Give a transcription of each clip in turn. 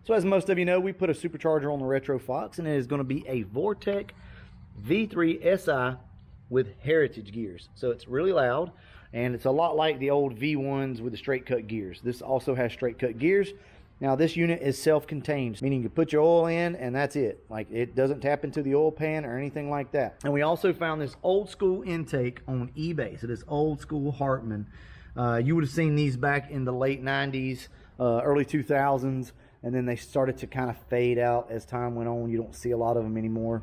So as most of you know, we put a supercharger on the Retro Fox, and it is going to be a Vortec V3 SI with heritage gears. So it's really loud, and it's a lot like the old V1s with the straight cut gears. This also has straight cut gears. Now this unit is self-contained, meaning you put your oil in and that's it. Like, it doesn't tap into the oil pan or anything like that. And we also found this old school intake on eBay. So this old school Hartman. You would have seen these back in the late 90s, early 2000s. And then they started to kind of fade out as time went on. You don't see a lot of them anymore.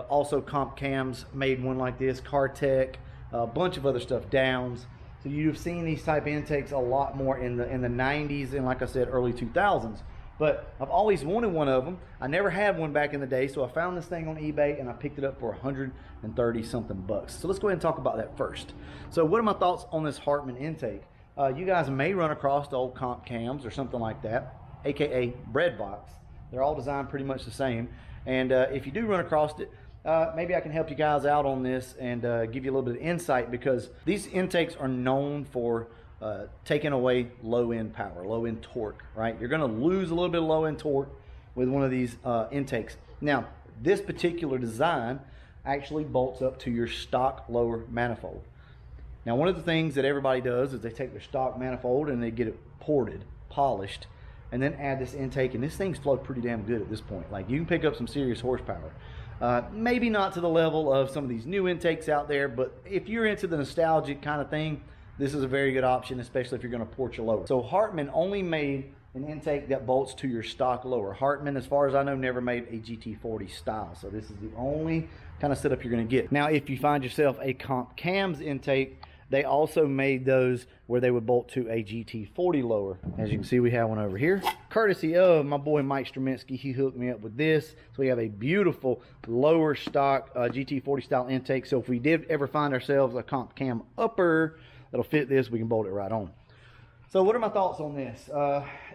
Also, Comp Cams made one like this, Cartech, a bunch of other stuff, Downs. So you've seen these type intakes a lot more in the 90s and, like I said, early 2000s. But I've always wanted one of them. I never had one back in the day, so I found this thing on eBay and I picked it up for 130 something bucks. So let's go ahead and talk about that first. So what are my thoughts on this Hartman intake? You guys may run across the old Comp Cams or something like that, aka bread box. They're all designed pretty much the same, and if you do run across it, maybe I can help you guys out on this and give you a little bit of insight, because these intakes are known for taking away low end power, low end torque, right? You're going to lose a little bit of low end torque with one of these intakes. Now this particular design actually bolts up to your stock lower manifold. Now one of the things that everybody does is they take their stock manifold and they get it ported, polished, and then add this intake, and this thing's flowed pretty damn good at this point. Like, you can pick up some serious horsepower. Maybe not to the level of some of these new intakes out there, but if you're into the nostalgic kind of thing, this is a very good option, especially if you're going to port your lower. So Hartman only made an intake that bolts to your stock lower. Hartman, as far as I know, never made a GT40 style, so this is the only kind of setup you're going to get. Now if you find yourself a Comp Cams intake, they also made those where they would bolt to a GT40 lower. As you can see, we have one over here. Courtesy of my boy Mike Strominski, he hooked me up with this. So we have a beautiful lower stock GT40 style intake. So if we did ever find ourselves a Comp Cam upper that'll fit this, we can bolt it right on. So what are my thoughts on this?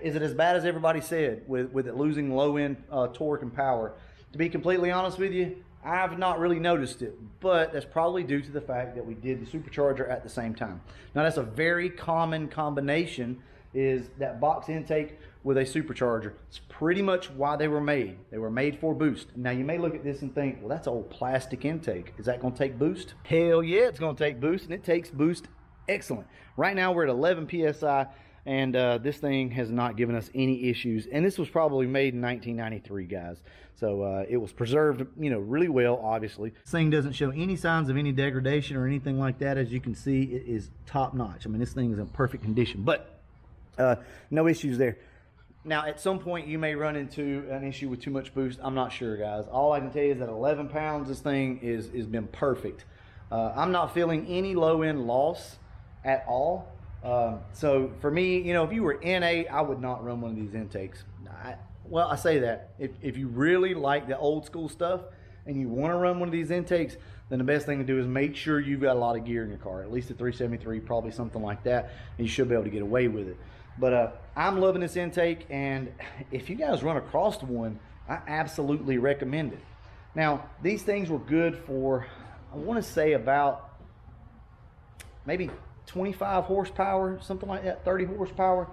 Is it as bad as everybody said with it losing low end torque and power? To be completely honest with you, I've not really noticed it, but that's probably due to the fact that we did the supercharger at the same time. Now that's a very common combination, is that box intake with a supercharger. It's pretty much why they were made. They were made for boost. Now you may look at this and think, well, that's old plastic intake. Is that going to take boost? Hell yeah, it's going to take boost, and it takes boost excellent. Right now we're at 11 PSI, and this thing has not given us any issues. And this was probably made in 1993, guys. So it was preserved, you know, really well, obviously. This thing doesn't show any signs of any degradation or anything like that. As you can see, it is top notch. I mean, this thing is in perfect condition, but no issues there. Now, at some point, you may run into an issue with too much boost. I'm not sure, guys. All I can tell you is that 11 pounds, this thing is been perfect. I'm not feeling any low end loss at all. So for me, you know, if you were NA, I would not run one of these intakes. Well, I say that if you really like the old school stuff and you want to run one of these intakes, then the best thing to do is make sure you've got a lot of gear in your car, at least a 373, probably something like that, and you should be able to get away with it. But I'm loving this intake, and if you guys run across one, I absolutely recommend it. Now, these things were good for, I want to say, about maybe 25 horsepower, something like that, 30 horsepower.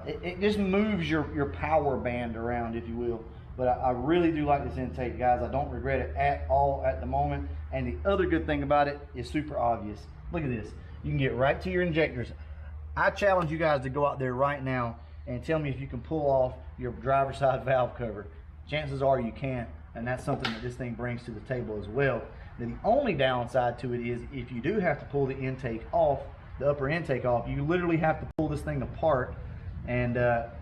It just moves your power band around, if you will. But I really do like this intake, guys. I don't regret it at all at the moment. And the other good thing about it is super obvious. Look at this. You can get right to your injectors. I challenge you guys to go out there right now and tell me if you can pull off your driver's side valve cover. Chances are you can't, and that's something that this thing brings to the table as well. Now, the only downside to it is if you do have to pull the intake off, the upper intake off, you literally have to pull this thing apart and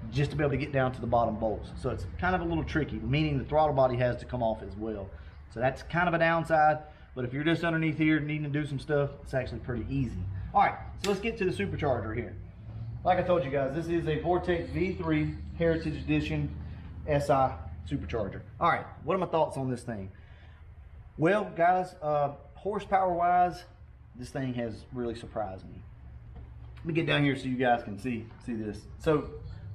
just to be able to get down to the bottom bolts. So it's kind of a little tricky, meaning the throttle body has to come off as well. So that's kind of a downside, but if you're just underneath here needing to do some stuff, it's actually pretty easy. All right, so let's get to the supercharger here. Like I told you guys, this is a Vortec V3 Heritage Edition SI supercharger. All right, what are my thoughts on this thing? Well, guys, horsepower wise, this thing has really surprised me. Let me get down here so you guys can see this. So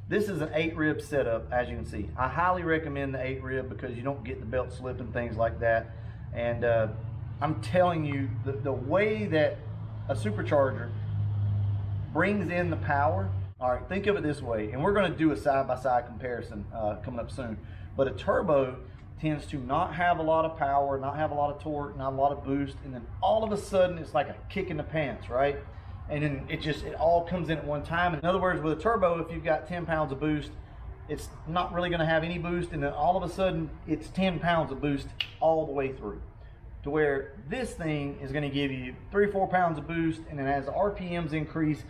this is an 8-rib setup, as you can see. I highly recommend the 8-rib because you don't get the belt slip and things like that. And I'm telling you, the way that a supercharger brings in the power All right, think of it this way, and we're going to do a side-by-side comparison coming up soon. But a turbo tends to not have a lot of power, not have a lot of torque, not a lot of boost, and then all of a sudden it's like a kick in the pants, right? And then it all comes in at one time. In other words, with a turbo, if you've got 10 pounds of boost, it's not really going to have any boost, and then all of a sudden it's 10 pounds of boost all the way through. To where this thing is going to give you 3 or 4 pounds of boost, and then as the RPMs increase,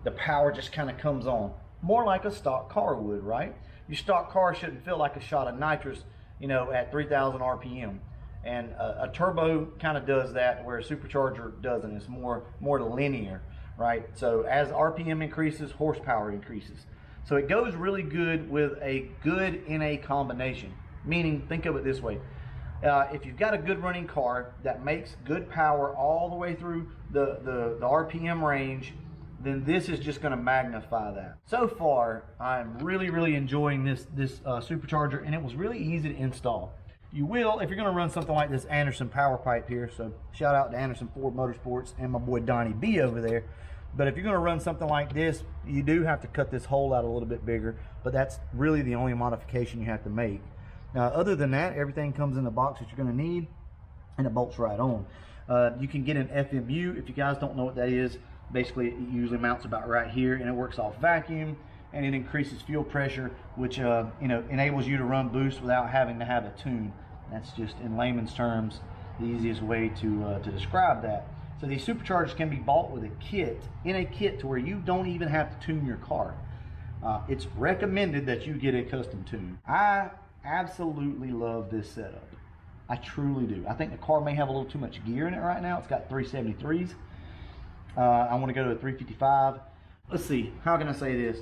the power just kind of comes on, more like a stock car would, right? Your stock car shouldn't feel like a shot of nitrous, you know, at 3,000 RPM. And a turbo kind of does that, where a supercharger doesn't. It's more linear, right? So as RPM increases, horsepower increases. So it goes really good with a good NA combination. Meaning, think of it this way. If you've got a good running car that makes good power all the way through the RPM range, then this is just going to magnify that. So far, I'm really enjoying this supercharger, and it was really easy to install. You will, if you're going to run something like this Anderson power pipe here, so shout out to Anderson Ford Motorsports and my boy Donnie B over there. But if you're going to run something like this, you do have to cut this hole out a little bit bigger, but that's really the only modification you have to make. Now, other than that, everything comes in the box that you're going to need, and it bolts right on. You can get an FMU. If you guys don't know what that is, basically it usually mounts about right here, and it works off vacuum, and it increases fuel pressure, which you know, enables you to run boost without having to have a tune. That's just, in layman's terms, the easiest way to describe that. So these superchargers can be bought with a kit, in a kit, to where you don't even have to tune your car. It's recommended that you get a custom tune. I absolutely love this setup. I truly do. I think the car may have a little too much gear in it right now. It's got 373s. I want to go to a 355. Let's see, how can I say this?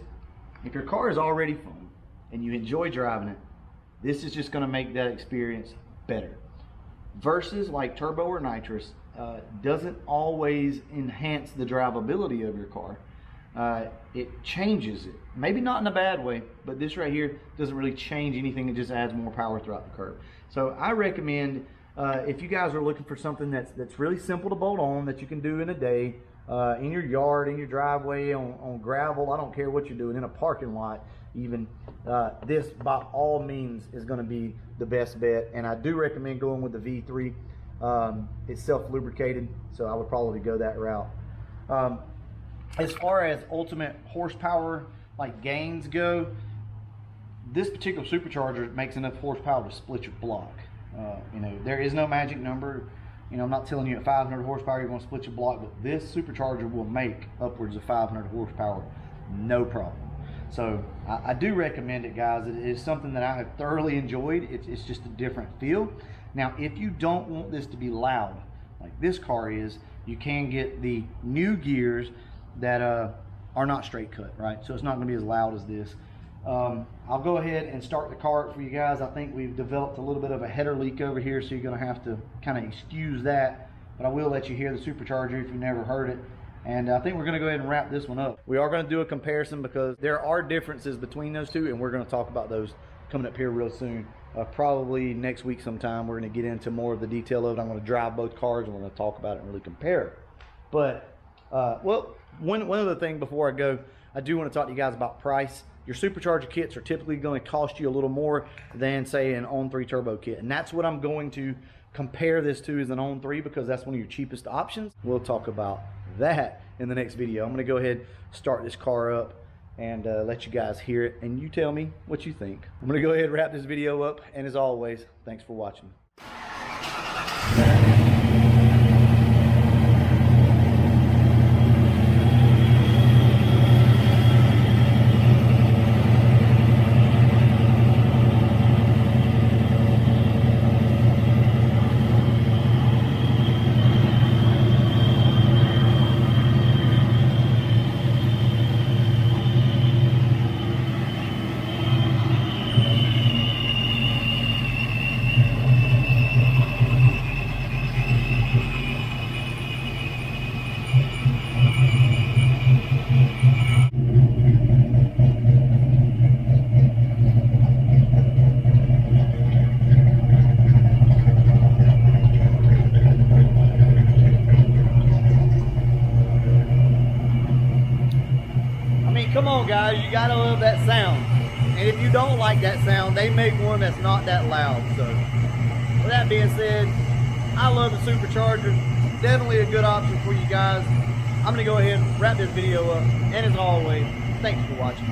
If your car is already fun and you enjoy driving it, this is just going to make that experience better. Versus like turbo or nitrous, doesn't always enhance the drivability of your car. It changes it. Maybe not in a bad way, but this right here doesn't really change anything. It just adds more power throughout the curve. So I recommend, if you guys are looking for something that's really simple to bolt on, that you can do in a day, in your yard, in your driveway, on gravel, I don't care what you're doing, in a parking lot even, this by all means is going to be the best bet. And I do recommend going with the V3. It's self-lubricated, so I would probably go that route. As far as ultimate horsepower like gains go, this particular supercharger makes enough horsepower to split your block. You know, there is no magic number. You know, I'm not telling you at 500 horsepower you're going to split your block, but this supercharger will make upwards of 500 horsepower, no problem. So I do recommend it, guys. It is something that I have thoroughly enjoyed. It's just a different feel. Now, if you don't want this to be loud, like this car is, you can get the new gears that are not straight cut, right? So it's not going to be as loud as this. I'll go ahead and start the car up for you guys. I think we've developed a little bit of a header leak over here, so you're going to have to kind of excuse that. But I will let you hear the supercharger if you've never heard it. And I think we're going to go ahead and wrap this one up. We are going to do a comparison because there are differences between those two, and we're going to talk about those coming up here real soon. Probably next week sometime, we're going to get into more of the detail of it. I'm going to drive both cars, and we're going to talk about it and really compare it. But, well, one other thing before I go, I do want to talk to you guys about price. Your supercharger kits are typically going to cost you a little more than, say, an On3 turbo kit. And that's what I'm going to compare this to, is an On3, because that's one of your cheapest options. We'll talk about that in the next video. I'm going to go ahead, start this car up, and let you guys hear it, and you tell me what you think. I'm going to go ahead and wrap this video up, and as always, thanks for watching. gotta love that sound. And if you don't like that sound, they make one that's not that loud. So with that being said, I love the supercharger. Definitely a good option for you guys. I'm gonna go ahead and wrap this video up. And as always, thanks for watching.